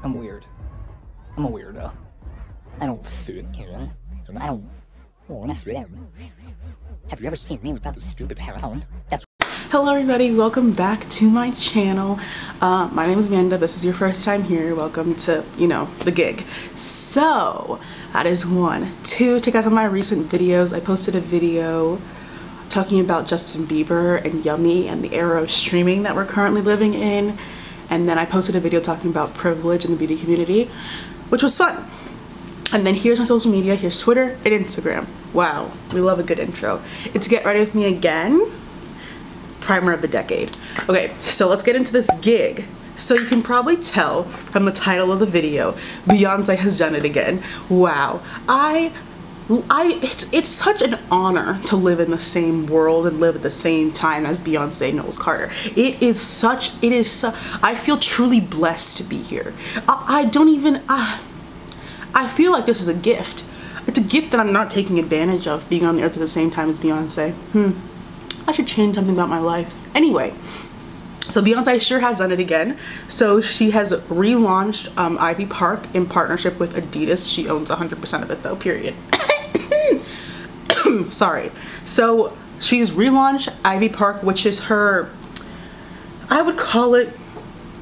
I'm weird. I'm a weirdo. I don't fit in. I don't want to fit in. Have you ever seen me without a stupid hair on? That's Hello everybody, welcome back to my channel. My name is Amanda. This is your first time here. Welcome to, the gig. So, that is one. Two, check out my recent videos. I posted a video talking about Justin Bieber and Yummy and the era of streaming that we're currently living in. And then I posted a video talking about privilege in the beauty community, which was fun. And then here's my social media. Here's Twitter and Instagram. Wow, we love a good intro. It's Get Ready With Me Again. Primer of the decade. Okay, so let's get into this gig. So you can probably tell from the title of the video, Beyoncé has done it again. Wow. It's such an honor to live in the same world and live at the same time as Beyoncé Knowles Carter. I feel truly blessed to be here. I feel like this is a gift. It's a gift that I'm not taking advantage of, being on the earth at the same time as Beyoncé. I should change something about my life. Anyway, so Beyoncé sure has done it again. So she has relaunched Ivy Park in partnership with Adidas. She owns 100% of it though, period. Sorry. So she's relaunched Ivy Park, which is her, I would call it,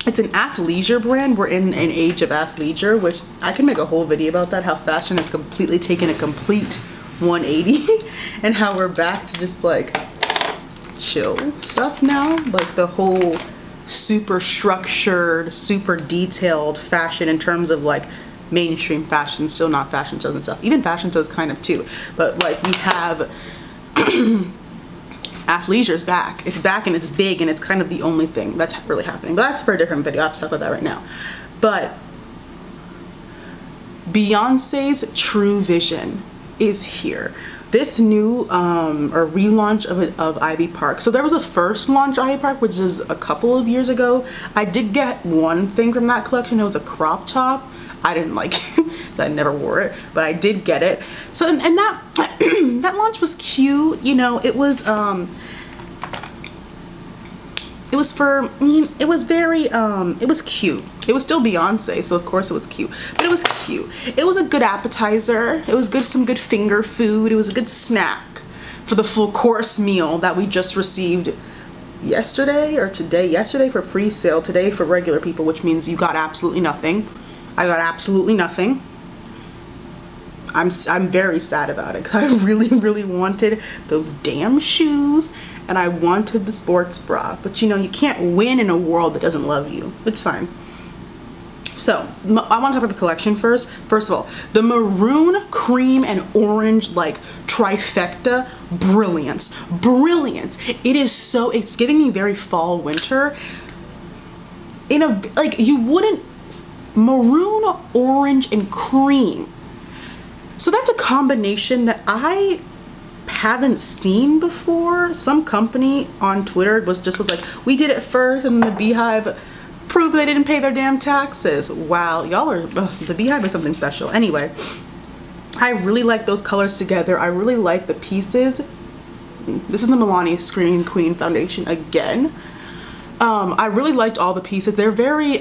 it's an athleisure brand. We're in an age of athleisure, which I can make a whole video about that, how fashion has completely taken a complete 180 and how we're back to just like chill stuff now, like the whole super structured, super detailed fashion in terms of like mainstream fashion, still not fashion shows and stuff, even fashion shows kind of too, but like we have athleisure's back. It's back and it's big and it's kind of the only thing that's really happening, but that's for a different video. I have to talk about that right now. But Beyonce's true vision is here. This new or relaunch of Ivy Park. So there was a first launch Ivy Park, which is a couple of years ago. I did get one thing from that collection. It was a crop top. I didn't like it, so I never wore it, but I did get it. So and that that launch was cute. It was it was cute. It was still Beyonce, so of course it was cute, but it was cute. It was a good appetizer. It was some good finger food. It was a good snack for the full course meal that we just received yesterday or today. Yesterday for pre-sale, today for regular people, which means you got absolutely nothing. I got absolutely nothing. I'm very sad about it because I really wanted those damn shoes and I wanted the sports bra, but you can't win in a world that doesn't love you. It's fine. So I want to talk about the collection first. First of all, the maroon, cream, and orange like trifecta, brilliance. It is so, it's giving me very fall winter. You wouldn't, maroon, orange, and cream. So that's a combination that I haven't seen before. Some company on Twitter was like, we did it first, and the Beehive proved they didn't pay their damn taxes. Wow, y'all are, the Beehive is something special. Anyway, I really like those colors together. I really like the pieces. This is the Milani Screen Queen Foundation again. I really liked all the pieces. They're very,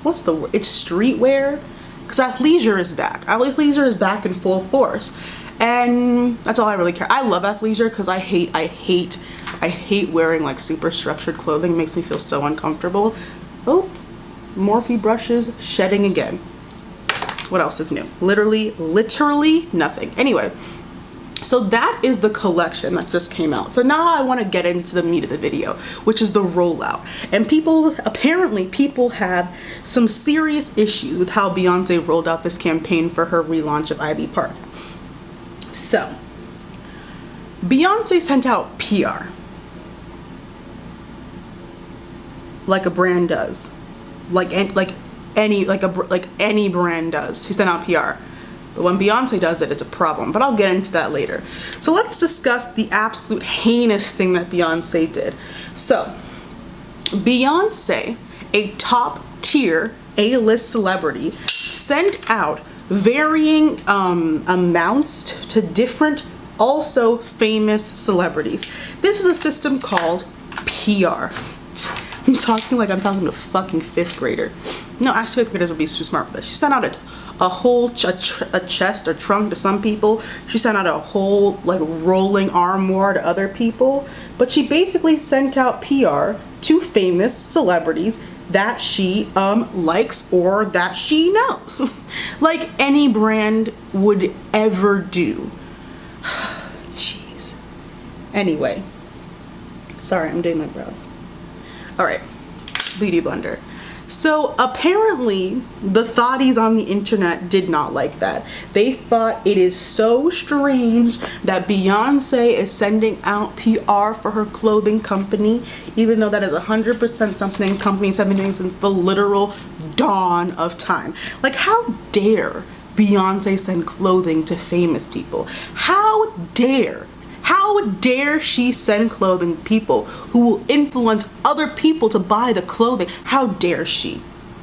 what's the word? It's streetwear, because athleisure is back. Athleisure is back in full force. And that's all I really care. I love athleisure because I hate wearing like super structured clothing. It makes me feel so uncomfortable. Oh, Morphe brushes shedding again. What else is new? Literally nothing. Anyway, so that is the collection that just came out. So now I want to get into the meat of the video, which is the rollout. And apparently people have some serious issues with how Beyonce rolled out this campaign for her relaunch of Ivy Park. So, Beyonce sent out PR, like a brand does, like any brand does. She sent out PR, but when Beyonce does it, it's a problem. But I'll get into that later. So let's discuss the absolute heinous thing that Beyonce did. So, Beyonce, a top tier A-list celebrity, sent out varying amounts to different also famous celebrities. This is a system called PR. I'm talking like I'm talking to a fucking 5th grader. No, actually 5th graders would be too smart for this. She sent out a whole chest or trunk to some people. She sent out a whole like rolling armoire to other people. But she basically sent out PR to famous celebrities that she likes or that she knows. Like any brand would ever do. Jeez. Anyway. Sorry, I'm doing my brows. Alright. Beauty blender. So apparently the thotties on the internet did not like that. They thought it is so strange that Beyonce is sending out PR for her clothing company, even though that is 100% something companies have been doing since the literal dawn of time. Like, how dare Beyonce send clothing to famous people? How dare she send clothing to people who will influence other people to buy the clothing? How dare she?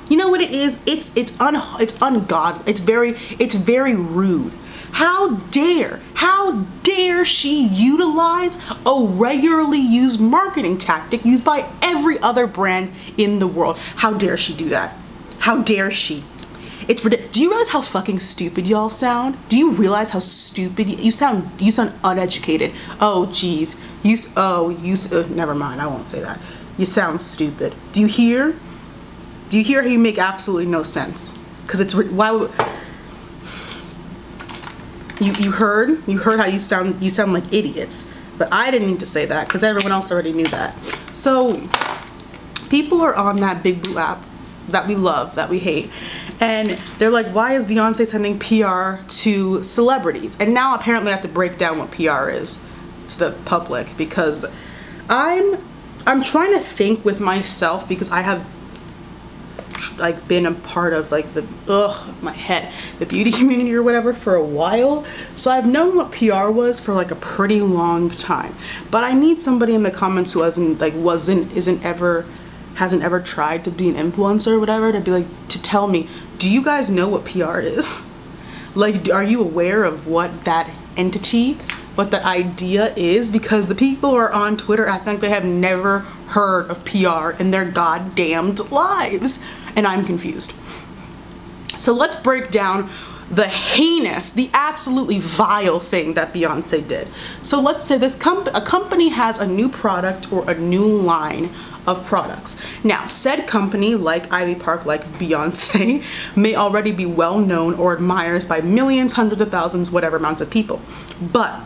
You know what it is? It's ungodly. It's very rude. How dare she utilize a regularly used marketing tactic used by every other brand in the world? How dare she do that? How dare she? It's ridiculous. Do you realize how fucking stupid y'all sound? Do you realize how stupid you sound? You sound uneducated. Oh geez. Never mind. I won't say that. You sound stupid. Do you hear? Do you hear how you make absolutely no sense? Because it's why would you heard how you sound like idiots. But I didn't need to say that because everyone else already knew that. So people are on that big blue app that we love, that we hate, and they're like, why is Beyonce sending PR to celebrities? And now apparently I have to break down what PR is to the public, because I'm trying to think with myself, because I have like been a part of like the beauty community or whatever for a while, so I've known what PR was for like a pretty long time. But I need somebody in the comments who hasn't ever tried to be an influencer or whatever to be like, to tell me, do you guys know what PR is? Like, are you aware of what that entity, what that idea is? Because the people who are on Twitter acting like they have never heard of PR in their goddamned lives, and I'm confused. So let's break down the heinous, the absolutely vile thing that Beyonce did. So let's say a company has a new product or a new line of products. Now, said company, like Ivy Park, like Beyonce, may already be well known or admired by millions, hundreds of thousands, whatever amounts of people. But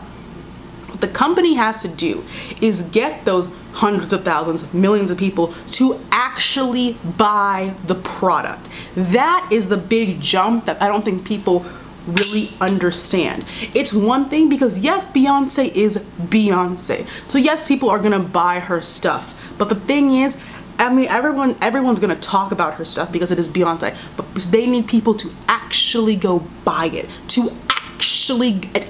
what the company has to do is get those hundreds of thousands, millions of people to actually buy the product. That is the big jump that I don't think people really understand. It's one thing because yes, Beyonce is Beyonce. So yes, people are gonna buy her stuff. But the thing is, I mean, everyone's gonna talk about her stuff because it is Beyonce, but they need people to actually go buy it, to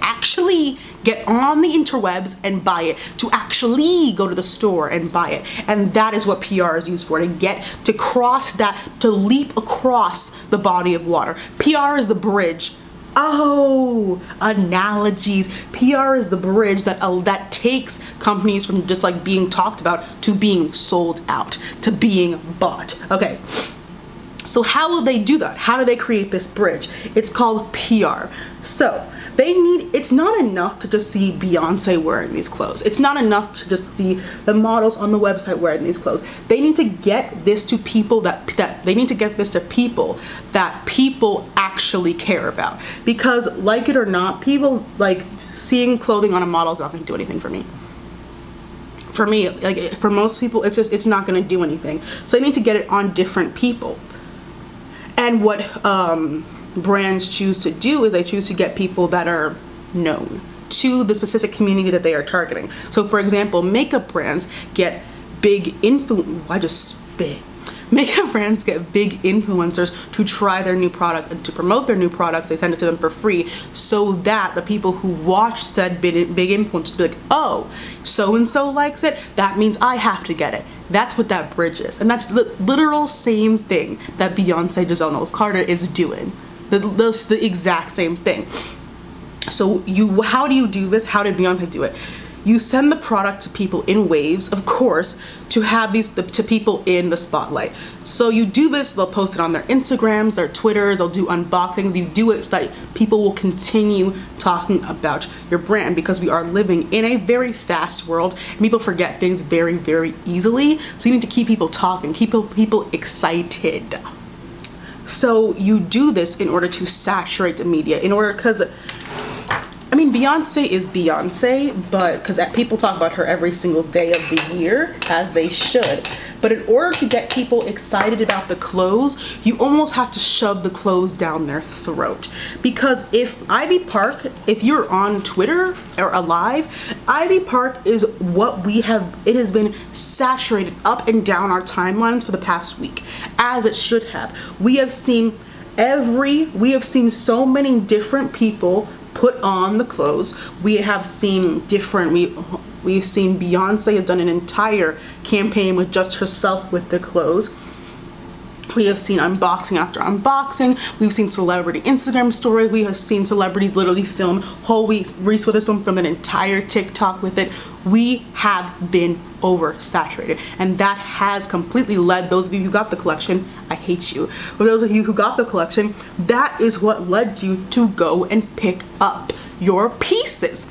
actually get on the interwebs and buy it, to actually go to the store and buy it. And that is what PR is used for, to leap across the body of water. PR is the bridge. Oh, analogies. PR is the bridge that takes companies from just like being talked about to being sold out, to being bought. Okay, so how will they do that? How do they create this bridge? It's called PR. So it's not enough to just see Beyonce wearing these clothes. It's not enough to just see the models on the website wearing these clothes. They need to get this to people that people actually care about. Because like it or not, people, like, seeing clothing on a model is not going to do anything for me. For me, like, for most people, it's not going to do anything. So they need to get it on different people. And what brands choose to do is they choose to get people that are known to the specific community that they are targeting. So for example, makeup brands get big makeup brands get big influencers to try their new product and to promote their new products. They send it to them for free so that the people who watch said big influencers be like, oh, so and so likes it, that means I have to get it. That's what that bridge is. And that's the literal same thing that Beyonce Giselle Knowles-Carter is doing. The exact same thing. So how do you do this? How did Beyonce do it? you send the product to people in waves, of course, to have to people in the spotlight. So you do this, they'll post it on their Instagrams, their Twitters, they'll do unboxings. You do it so that people will continue talking about your brand, because we are living in a very fast world and people forget things very, very easily. So you need to keep people talking, keep people excited. So you do this in order to saturate the media, because I mean, Beyonce is Beyonce, but because people talk about her every single day of the year, as they should. But in order to get people excited about the clothes, you almost have to shove the clothes down their throat. Because if Ivy Park, if you're on Twitter or alive, Ivy Park is what we have, it has been saturated up and down our timelines for the past week, as it should have. We have seen so many different people put on the clothes. We have seen different, we've seen Beyonce has done an entire campaign with just herself with the clothes. We have seen unboxing after unboxing. We've seen celebrity Instagram stories. We have seen celebrities literally film whole weeks. Reese Witherspoon filmed an entire TikTok with it. We have been oversaturated, and that has completely led those of you who got the collection, I hate you. For those of you who got the collection, that is what led you to go and pick up your pieces.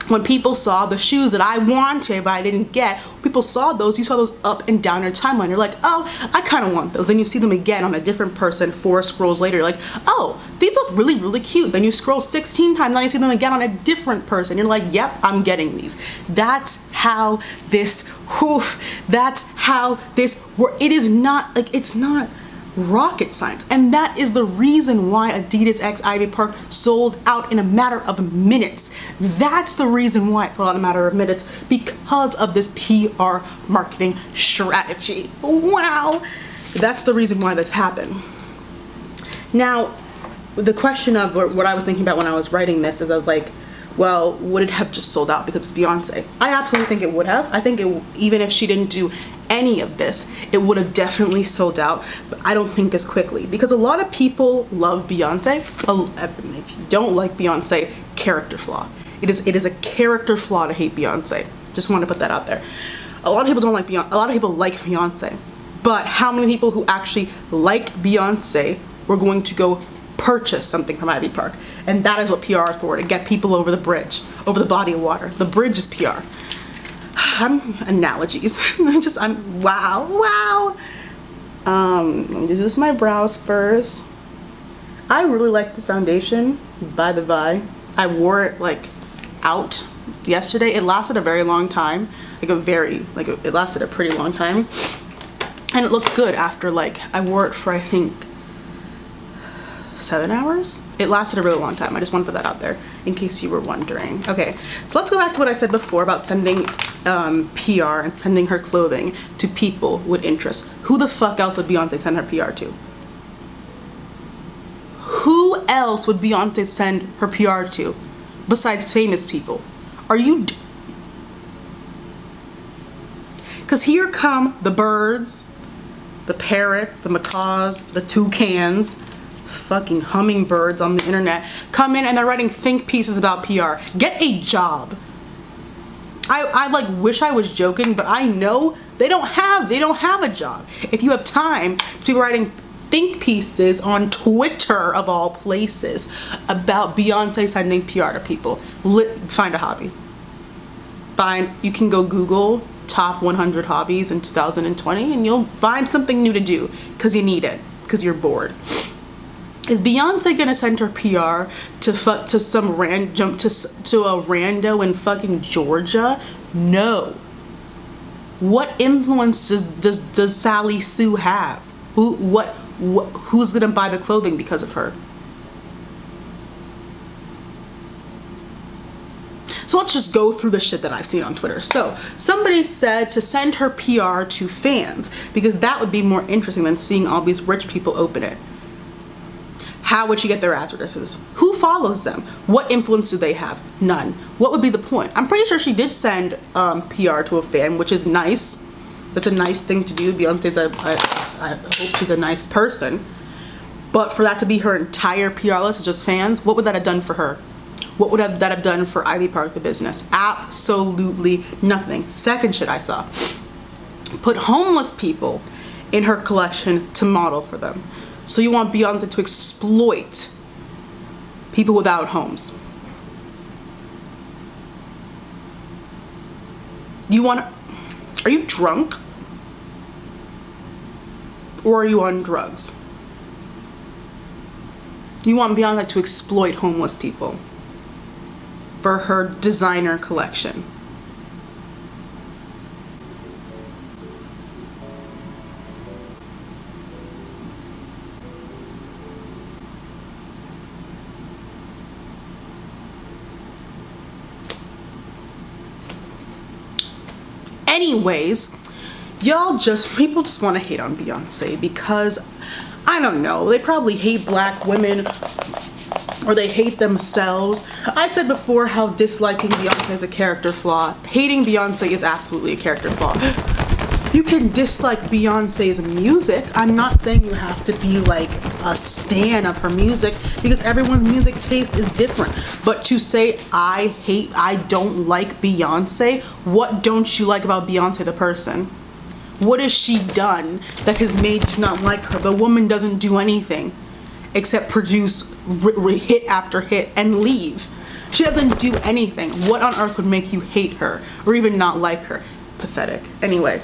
When people saw the shoes that I wanted but I didn't get, people saw those, you saw those up and down your timeline. You're like, oh, I kind of want those. Then you see them again on a different person 4 scrolls later. You're like, oh, these look really, really cute. Then you scroll 16 times, then you see them again on a different person. You're like, yep, I'm getting these. That's how this, it is not, like, it's not rocket science. And that is the reason why Adidas X Ivy Park sold out in a matter of minutes. That's the reason why it sold out in a matter of minutes, because of this PR marketing strategy. Wow, that's the reason why this happened. Now, the question of what I was thinking about when I was writing this is, I was like, well, would it have just sold out because it's Beyonce? I absolutely think it would have. I think even if she didn't do any of this, it would have definitely sold out, but I don't think as quickly, because a lot of people love Beyonce. If you don't like Beyonce, character flaw. It is a character flaw to hate Beyonce. Just want to put that out there. A lot of people don't like Beyonce. A lot of people like Beyonce, but how many people who actually like Beyonce were going to go purchase something from Ivy Park? And that is what PR is for, to get people over the bridge, over the body of water. The bridge is PR. Analogies. Wow. Let me do this to my brows first. I really like this foundation, by the by. I wore it like out yesterday. It lasted a very long time. It lasted a pretty long time. And it looked good after, like, I wore it for, I think, 7 hours. It lasted a really long time. I just want to put that out there in case you were wondering. Okay, so let's go back to what I said before about sending PR and sending her clothing to people with interest. Who the fuck else would Beyonce send her PR to? Who else would Beyonce send her PR to besides famous people? Are you? Because here come the birds, the parrots, the macaws, the toucans, fucking hummingbirds on the internet come in and they're writing think pieces about PR. Get a job. I like wish I was joking, but I know they don't have a job. If you have time to be writing think pieces on Twitter of all places about Beyonce sending PR to people, find a hobby. You can go Google top 100 hobbies in 2020 and you'll find something new to do because you need it, because you're bored. Is Beyonce gonna send her PR to some to a rando in fucking Georgia? No. What influence does Sally Sue have? Who's gonna buy the clothing because of her? So let's just go through the shit that I've seen on Twitter. So somebody said to send her PR to fans because that would be more interesting than seeing all these rich people open it. How would she get their addresses? Who follows them? What influence do they have? None. What would be the point? I'm pretty sure she did send PR to a fan, which is nice. That's a nice thing to do. Beyonce's I hope she's a nice person. But for that to be her entire PR list is just fans, what would that have done for her? What would that have done for Ivy Park, the business? Absolutely nothing. Second shit I saw. Put homeless people in her collection to model for them. So you want Beyoncé to exploit people without homes. Are you drunk? Or are you on drugs? You want Beyoncé to exploit homeless people for her designer collection. Anyways, people just want to hate on Beyoncé because, I don't know, they probably hate black women or they hate themselves. I said before how disliking Beyoncé is a character flaw. Hating Beyoncé is absolutely a character flaw. You can dislike Beyonce's music. I'm not saying you have to be like a stan of her music because everyone's music taste is different. But to say I don't like Beyonce, what don't you like about Beyonce the person? What has she done that has made you not like her? The woman doesn't do anything except produce hit after hit and leave. She doesn't do anything. What on earth would make you hate her or even not like her? Pathetic. Anyway.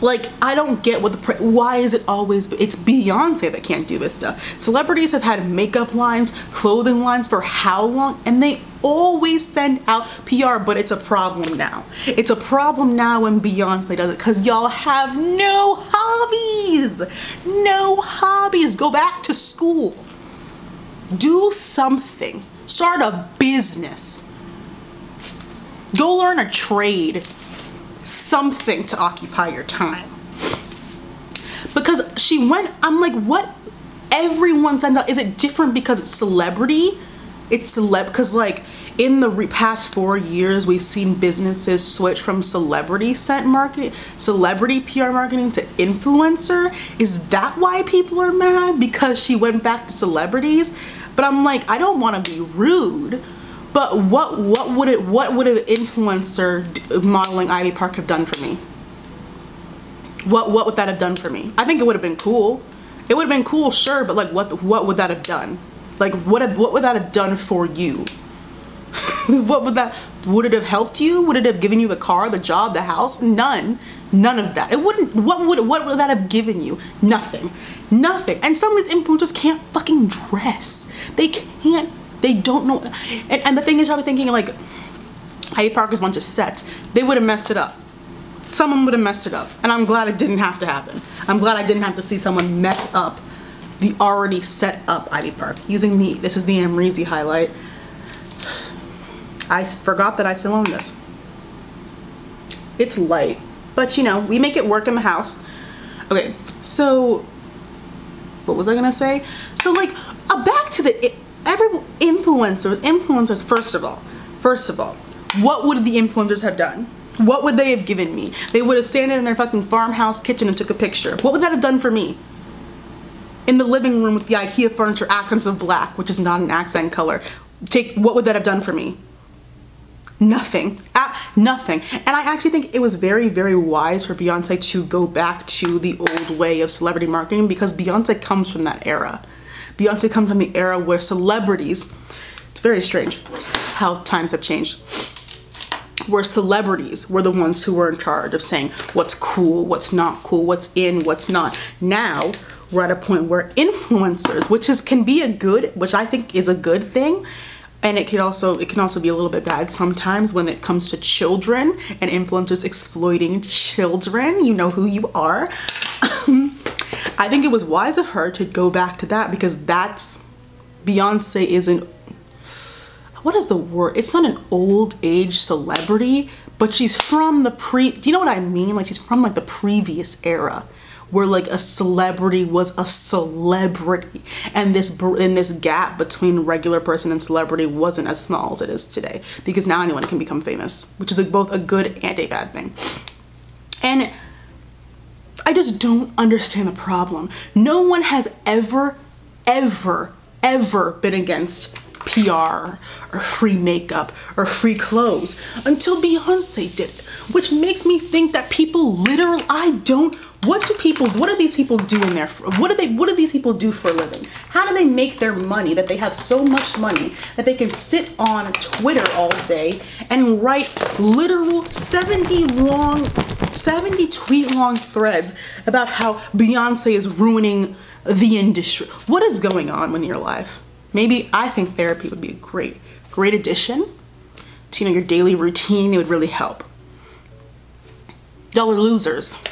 Like, I don't get why is it always, it's Beyoncé that can't do this stuff. Celebrities have had makeup lines, clothing lines for how long? And they always send out PR, but it's a problem now. It's a problem now when Beyoncé does it because y'all have no hobbies. No hobbies. Go back to school. Do something. Start a business. Go learn a trade. Something to occupy your time. Because she went, I'm like, what? Everyone sends out, is it different because it's celebrity? It's because like in the past 4 years, we've seen businesses switch from celebrity PR marketing to influencer. Is that why people are mad? Because she went back to celebrities? But I'm like, I don't want to be rude. But what would an influencer modeling Ivy Park have done for me? What would that have done for me? I think it would have been cool. It would have been cool, sure, but like what would that have done? Like what would that have done for you? Would it have helped you? Would it have given you the car, the job, the house? None of that. It wouldn't. What would that have given you? Nothing. And some of these influencers can't fucking dress. They can't. They don't know, and the thing is, I'll be thinking like, Ivy Park is a bunch of sets. They would have messed it up. Someone would have messed it up, and I'm glad it didn't have to happen. I'm glad I didn't have to see someone mess up the already set up Ivy Park using this is the Amrezy highlight. I forgot that I still own this. It's light, but you know, we make it work in the house. Okay, so what was I gonna say? So like, back to influencers, first of all, what would the influencers have done? What would they have given me? They would have stayed in their fucking farmhouse kitchen and took a picture. What would that have done for me? In the living room with the IKEA furniture, accents of black, which is not an accent color. What would that have done for me? Nothing. Nothing. And I actually think it was very, very wise for Beyonce to go back to the old way of celebrity marketing because Beyonce comes from that era. Beyonce comes from the era where celebrities, it's very strange how times have changed, where celebrities were the ones who were in charge of saying what's cool, what's not cool, what's in, what's not. Now we're at a point where influencers, which I think is a good thing, and it can also be a little bit bad sometimes when it comes to children and influencers exploiting children. You know who you are. I think it was wise of her to go back to that because Beyonce isn't, what is the word? It's not an old age celebrity, but she's from do you know what I mean? Like she's from like the previous era where like a celebrity was a celebrity and this gap between regular person and celebrity wasn't as small as it is today because now anyone can become famous, which is both a good and a bad thing. And I just don't understand the problem. No one has ever been against PR or free makeup or free clothes until Beyonce did it, which makes me think that people literally, what do these people do in there? What do these people do for a living? How do they make their money that they have so much money that they can sit on Twitter all day and write literal 70 tweet long threads about how Beyonce is ruining the industry? What is going on in your life? Maybe I think therapy would be a great addition to, your daily routine. It would really help. Y'all are losers.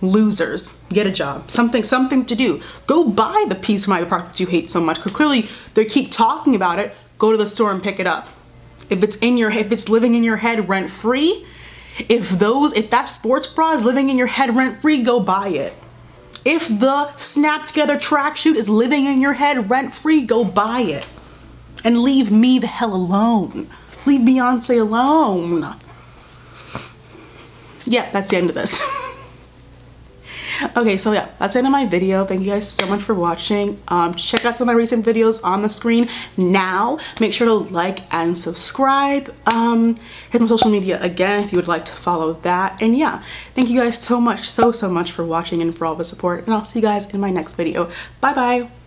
Losers. Get a job. Something to do. Go buy the piece from Ivy Park that you hate so much, because clearly they keep talking about it. Go to the store and pick it up. If it's living in your head rent free, if that sports bra is living in your head rent free, go buy it. If the snap together tracksuit is living in your head rent free, go buy it. And leave me the hell alone. Leave Beyonce alone. Yeah, that's the end of this. Okay, so yeah, that's the end of my video. Thank you guys so much for watching. Check out some of my recent videos on the screen now. Make sure to like and subscribe. Hit my social media again if you would like to follow that. And yeah, thank you guys so much for watching and for all the support. And I'll see you guys in my next video. Bye bye.